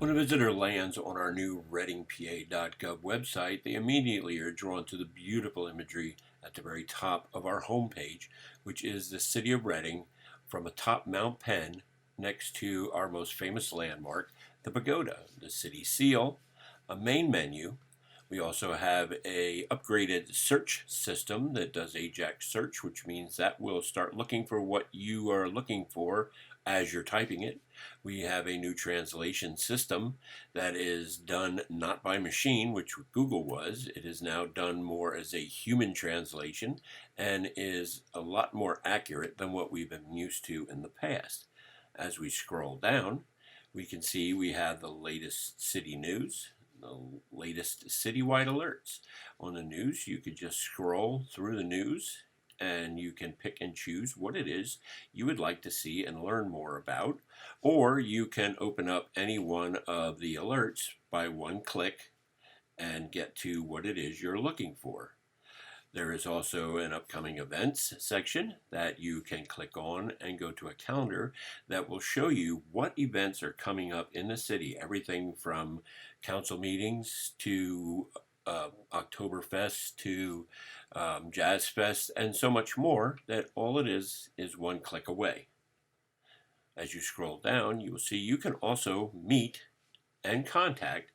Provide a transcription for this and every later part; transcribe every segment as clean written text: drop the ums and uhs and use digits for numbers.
When a visitor lands on our new readingpa.gov website, they immediately are drawn to the beautiful imagery at the very top of our homepage, which is the city of Reading from atop Mount Penn next to our most famous landmark, the pagoda, the city seal, a main menu. We also have a upgraded search system that does Ajax search, which means that will start looking for what you are looking for as you're typing it. We have a new translation system that is done not by machine, which Google was. It is now done more as a human translation and is a lot more accurate than what we've been used to in the past. As we scroll down, we can see we have the latest city news, the latest citywide alerts. On the news, you could just scroll through the news and you can pick and choose what it is you would like to see and learn more about, or you can open up any one of the alerts by one click and get to what it is you're looking for. There is also an upcoming events section that you can click on and go to a calendar that will show you what events are coming up in the city. Everything from council meetings to Oktoberfest to Jazz Fest and so much more, that all it is one click away. As you scroll down, you will see you can also meet and contact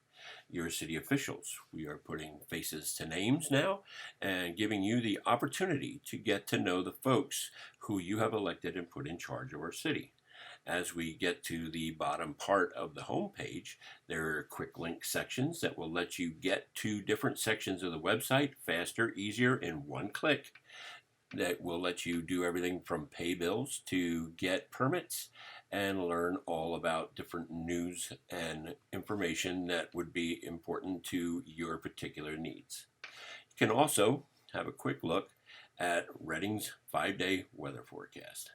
your city officials. We are putting faces to names now and giving you the opportunity to get to know the folks who you have elected and put in charge of our city. As we get to the bottom part of the home page, there are quick link sections that will let you get to different sections of the website faster, easier, in one click. That will let you do everything from pay bills to get permits and learn all about different news and information that would be important to your particular needs. You can also have a quick look at Reading's 5-day weather forecast.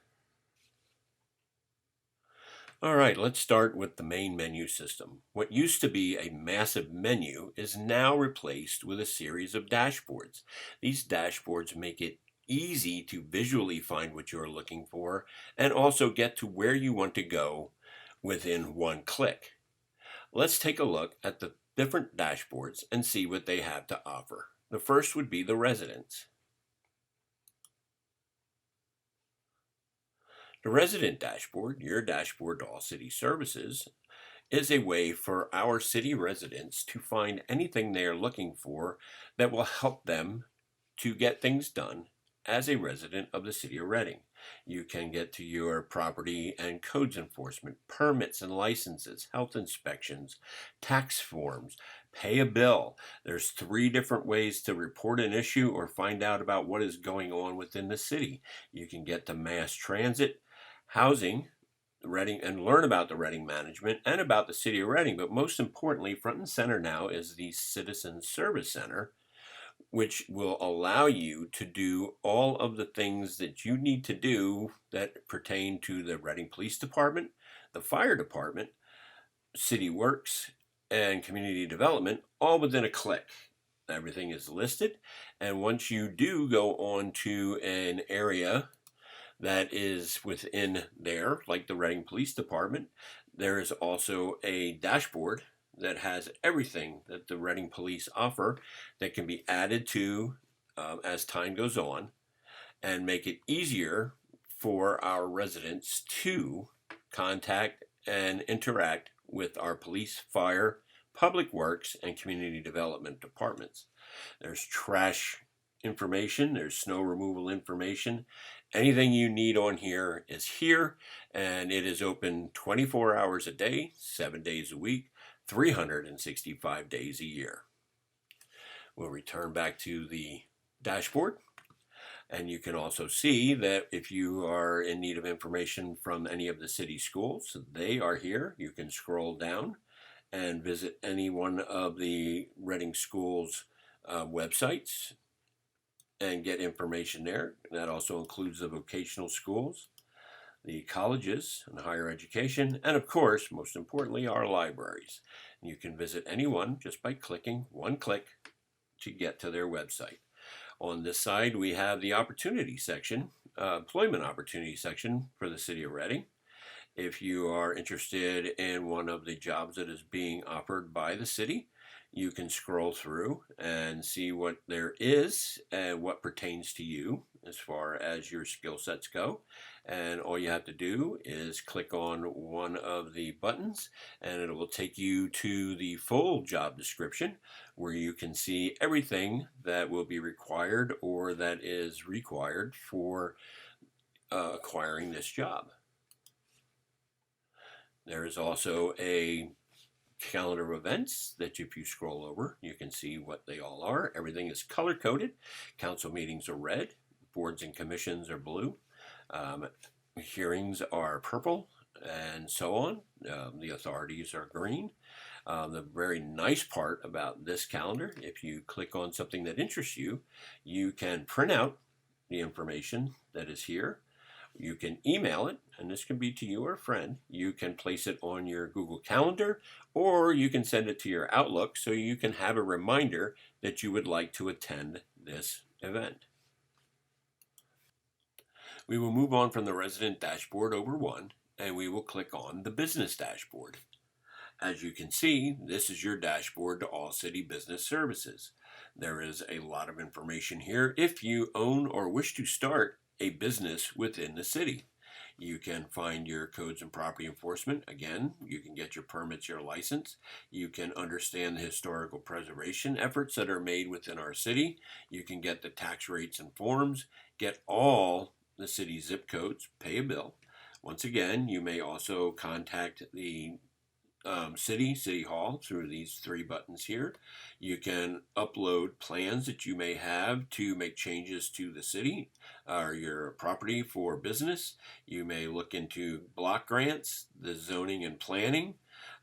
All right, let's start with the main menu system. What used to be a massive menu is now replaced with a series of dashboards. These dashboards make it easy to visually find what you're looking for and also get to where you want to go within one click. Let's take a look at the different dashboards and see what they have to offer. The first would be the residents. The resident dashboard, your dashboard to all city services, is a way for our city residents to find anything they are looking for that will help them to get things done as a resident of the city of Reading. You can get to your property and codes enforcement, permits and licenses, health inspections, tax forms, pay a bill. There's 3 different ways to report an issue or find out about what is going on within the city. You can get to mass transit, housing, Reading, and learn about the Reading management and about the city of Reading. But most importantly, front and center now is the Citizen Service Center, which will allow you to do all of the things that you need to do that pertain to the Reading Police Department, the Fire Department, City Works, and Community Development, all within a click. Everything is listed, and once you do go on to an area that is within there, like the Reading Police Department, there is also a dashboard that has everything that the Reading Police offer that can be added to as time goes on and make it easier for our residents to contact and interact with our police, fire, public works, and community development departments. There's trash information, there's snow removal information. Anything you need on here is here, and it is open 24 hours a day, 7 days a week, 365 days a year. We'll return back to the dashboard, and you can also see that if you are in need of information from any of the city schools, they are here. You can scroll down and visit any one of the Reading schools websites and get information there. That also includes the vocational schools, the colleges and higher education, and of course, most importantly, our libraries. And you can visit any one just by clicking one click to get to their website. On this side, we have the opportunity section, employment opportunity section for the city of Reading. If you are interested in one of the jobs that is being offered by the city, you can scroll through and see what there is and what pertains to you as far as your skill sets go. And all you have to do is click on one of the buttons and it will take you to the full job description where you can see everything that will be required or that is required for acquiring this job. There is also a calendar of events that if you scroll over, you can see what they all are. Everything is color coded. Council meetings are red. Boards and commissions are blue. Hearings are purple and so on. The authorities are green. The very nice part about this calendar, if you click on something that interests you, you can print out the information that is here. You can email it, and this can be to you or a friend. You can place it on your Google Calendar, or you can send it to your Outlook so you can have a reminder that you would like to attend this event. We will move on from the resident dashboard over one, and we will click on the business dashboard. As you can see, this is your dashboard to all city business services. There is a lot of information here if you own or wish to start a business within the city. You can find your codes and property enforcement. Again, you can get your permits, your license. You can understand the historical preservation efforts that are made within our city. You can get the tax rates and forms, get all the city zip codes, pay a bill. Once again, you may also contact the City Hall through these three buttons here. You can upload plans that you may have to make changes to the city or your property for business. You may look into block grants, the zoning and planning,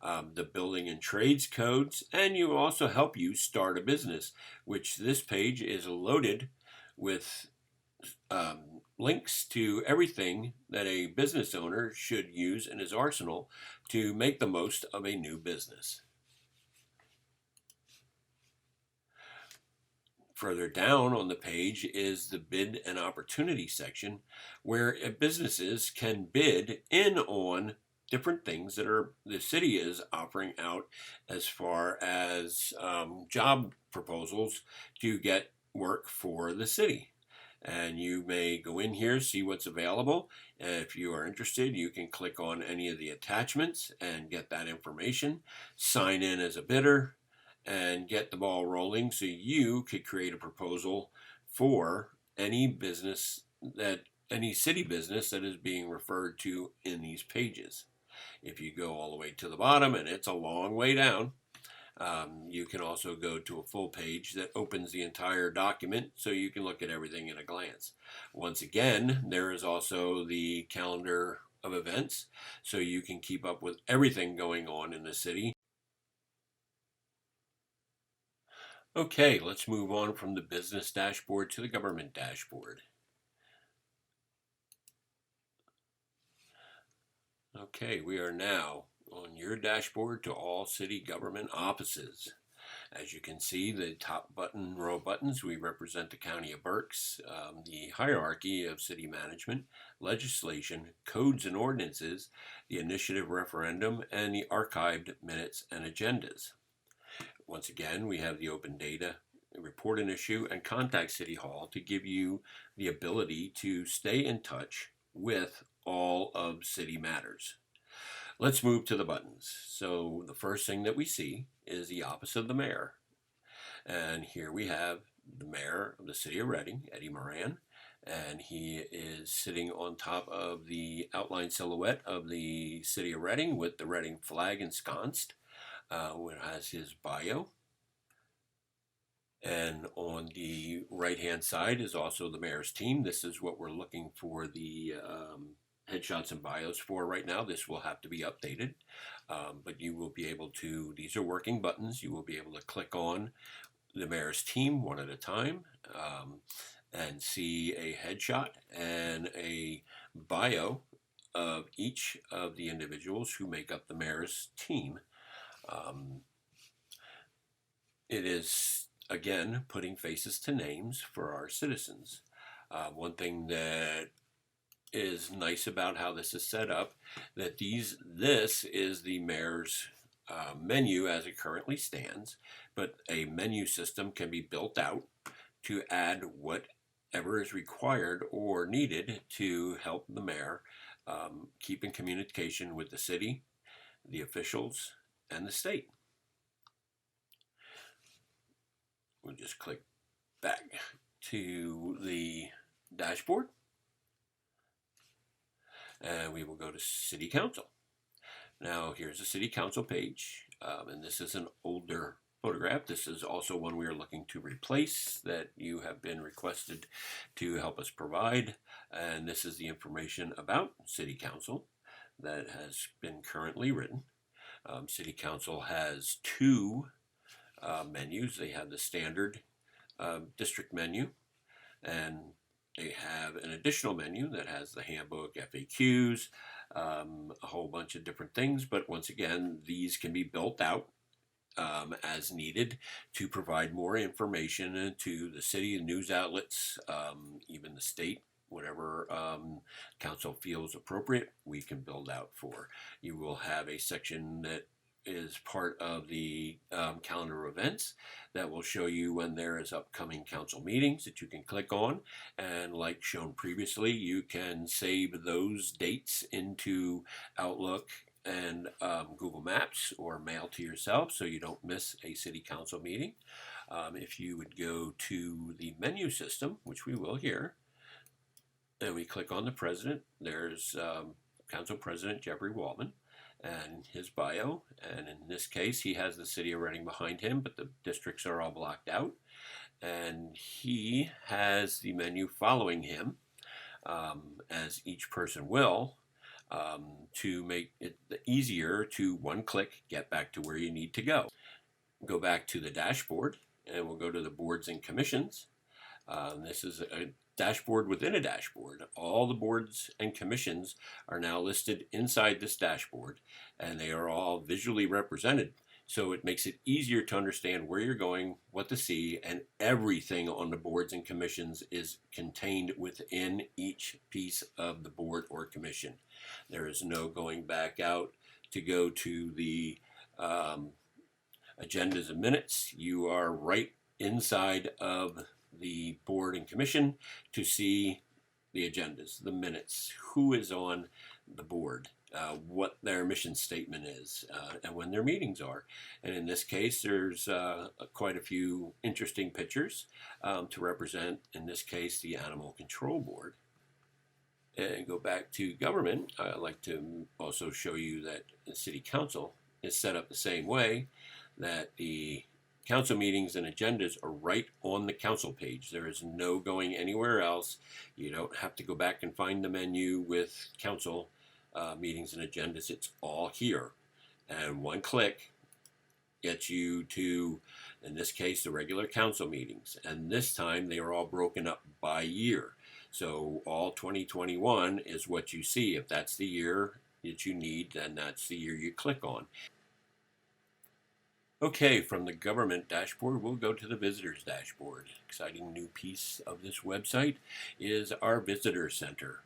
the building and trades codes, and you also help you start a business, which this page is loaded with links to everything that a business owner should use in his arsenal to make the most of a new business. Further down on the page is the bid and opportunity section where businesses can bid in on different things that the city is offering out as far as job proposals to get work for the city. And you may go in here, see what's available. If you are interested, you can click on any of the attachments and get that information, sign in as a bidder, and get the ball rolling so you could create a proposal for any business any city business that is being referred to in these pages. If you go all the way to the bottom, and it's a long way down, you can also go to a full page that opens the entire document so you can look at everything in a glance. Once again, there is also the calendar of events so you can keep up with everything going on in the city. Okay, let's move on from the business dashboard to the government dashboard. Okay, we are now on your dashboard to all city government offices. As you can see, the top row buttons, we represent the County of Berks, the hierarchy of city management, legislation, codes and ordinances, the initiative referendum, and the archived minutes and agendas. Once again, we have the open data, report an issue, and contact City Hall to give you the ability to stay in touch with all of city matters. Let's move to the buttons. So the first thing that we see is the office of the mayor. And here we have the mayor of the city of Reading, Eddie Moran, and he is sitting on top of the outline silhouette of the city of Reading with the Reading flag ensconced. It has his bio. And on the right-hand side is also the mayor's team. This is what we're looking for the headshots and bios for right now. This will have to be updated, but you will be able to, these are working buttons, you will be able to click on the mayor's team one at a time and see a headshot and a bio of each of the individuals who make up the mayor's team. It is, again, putting faces to names for our citizens. One thing that is nice about how this is set up, that this is the mayor's menu as it currently stands, but a menu system can be built out to add whatever is required or needed to help the mayor keep in communication with the city, the officials, and the state. We'll just click back to the dashboard, and we will go to City Council. Now here's the City Council page, and this is an older photograph. This is also one we are looking to replace that you have been requested to help us provide, and this is the information about City Council that has been currently written. City Council has two menus. They have the standard district menu, and they have an additional menu that has the handbook, FAQs, a whole bunch of different things. But once again, these can be built out as needed to provide more information to the city and news outlets, even the state. Whatever council feels appropriate, we can build out for. You will have a section that is part of the calendar of events that will show you when there is upcoming council meetings that you can click on, and like shown previously, you can save those dates into Outlook and Google Maps or mail to yourself so you don't miss a city council meeting. If you would go to the menu system, which we will here, and we click on the president, there's Council President Jeffrey Waldman and his bio, and in this case he has the city of Reading behind him, but the districts are all blocked out, and he has the menu following him, as each person will, to make it easier to one click get back to where you need to go. Go back to the dashboard, and we'll go to the boards and commissions. This is a dashboard within a dashboard. All the boards and commissions are now listed inside this dashboard, and they are all visually represented. So it makes it easier to understand where you're going, what to see, and everything on the boards and commissions is contained within each piece of the board or commission. There is no going back out to go to the agendas and minutes. You are right inside of the board and commission to see the agendas, the minutes, who is on the board, what their mission statement is, and when their meetings are. And in this case, there's quite a few interesting pictures to represent, in this case, the Animal Control Board. And go back to government, I'd like to also show you that the City Council is set up the same way, that the council meetings and agendas are right on the council page. There is no going anywhere else. You don't have to go back and find the menu with council meetings and agendas. It's all here. And one click gets you to, in this case, the regular council meetings. And this time they are all broken up by year. So all 2021 is what you see. If that's the year that you need, then that's the year you click on. Okay, from the government dashboard, we'll go to the visitors dashboard. Exciting new piece of this website is our visitor center.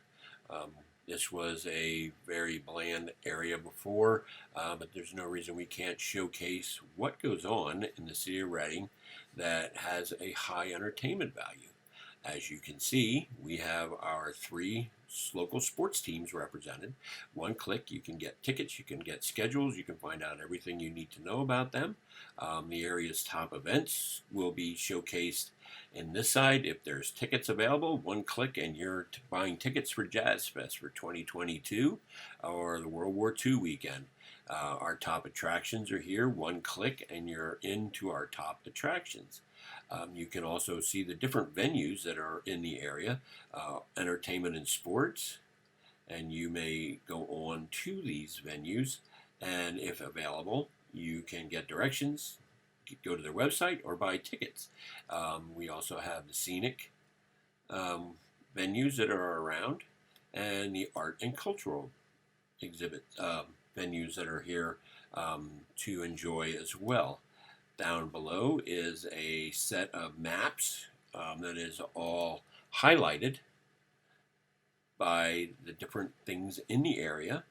This was a very bland area before, but there's no reason we can't showcase what goes on in the city of Reading that has a high entertainment value. As you can see, we have our 3 local sports teams represented. One click, you can get tickets, you can get schedules, you can find out everything you need to know about them. The area's top events will be showcased in this side. If there's tickets available, one click and you're buying tickets for Jazz Fest for 2022 or the World War II weekend. Our top attractions are here. One click and you're into our top attractions. You can also see the different venues that are in the area, entertainment and sports, and you may go on to these venues, and if available, you can get directions, go to their website, or buy tickets. We also have the scenic venues that are around, and the art and cultural exhibit venues that are here to enjoy as well. Down below is a set of maps that is all highlighted by the different things in the area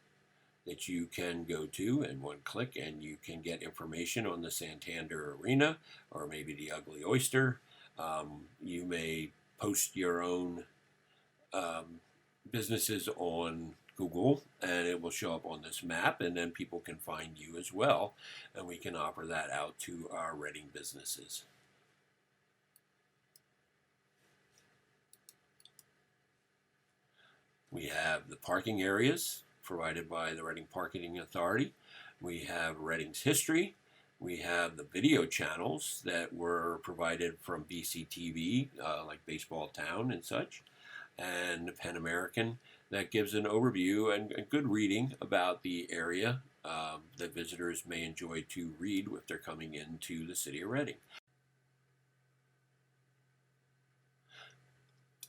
that you can go to in one click, and you can get information on the Santander Arena or maybe the Ugly Oyster. You may post your own businesses on Google, and it will show up on this map, and then people can find you as well, and we can offer that out to our Reading businesses. We have the parking areas provided by the Reading Parking Authority. We have Reading's history. We have the video channels that were provided from BCTV, like Baseball Town and such, and the Penn American that gives an overview and good reading about the area that visitors may enjoy to read if they're coming into the city of Reading.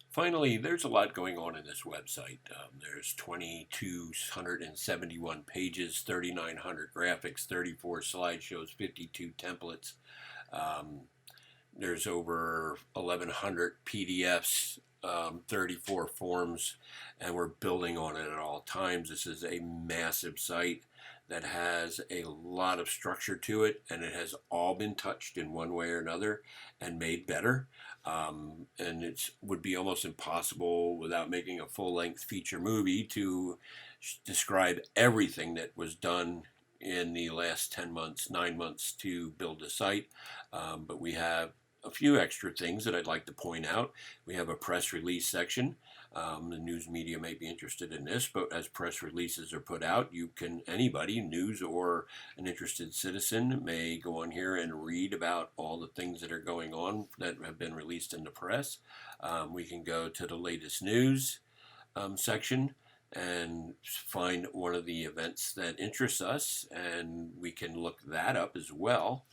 Finally, there's a lot going on in this website. There's 2,271 pages, 3,900 graphics, 34 slideshows, 52 templates. There's over 1,100 PDFs, 34 forms, and we're building on it at all times. This is a massive site that has a lot of structure to it, and it has all been touched in one way or another and made better. And it would be almost impossible without making a full-length feature movie to describe everything that was done in the last 10 months, 9 months to build the site. But we have a few extra things that I'd like to point out. We have a press release section. The news media may be interested in this, but as press releases are put out, anybody, news or an interested citizen, may go on here and read about all the things that are going on that have been released in the press. We can go to the latest news section and find one of the events that interests us, and we can look that up as well.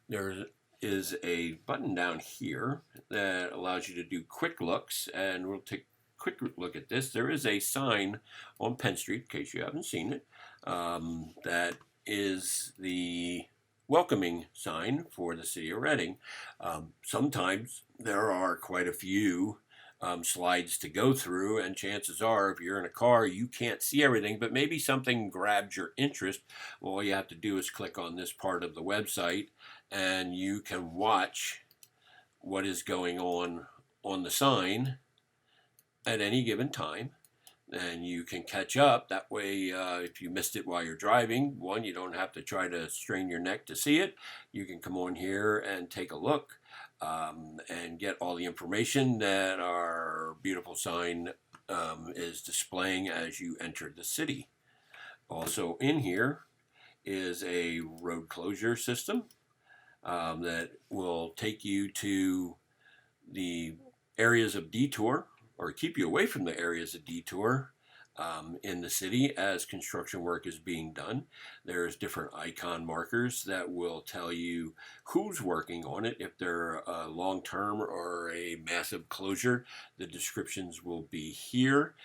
There is a button down here that allows you to do quick looks, and we'll take a quick look at this. There is a sign on Penn Street, in case you haven't seen it, that is the welcoming sign for the city of Reading. Sometimes there are quite a few slides to go through, and chances are if you're in a car you can't see everything, but maybe something grabs your interest. Well, all you have to do is click on this part of the website and you can watch what is going on the sign at any given time, and you can catch up. That way, if you missed it while you're driving, one, you don't have to try to strain your neck to see it. You can come on here and take a look and get all the information that our beautiful sign is displaying as you enter the city. Also in here is a road closure system that will take you to the areas of detour, or keep you away from the areas of detour in the city as construction work is being done. There's different icon markers that will tell you who's working on it. If they're a long-term or a massive closure, the descriptions will be here.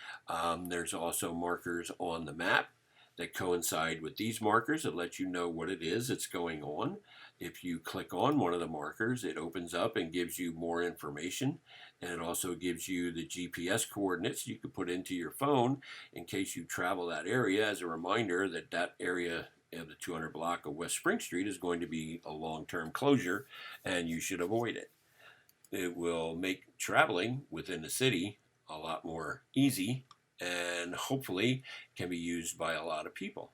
There's also markers on the map that coincide with these markers that let you know what it is that's going on. If you click on one of the markers, it opens up and gives you more information, and it also gives you the GPS coordinates you can put into your phone in case you travel that area, as a reminder that that area of the 200 block of West Spring Street is going to be a long-term closure and you should avoid it. It will make traveling within the city a lot more easy, and hopefully can be used by a lot of people.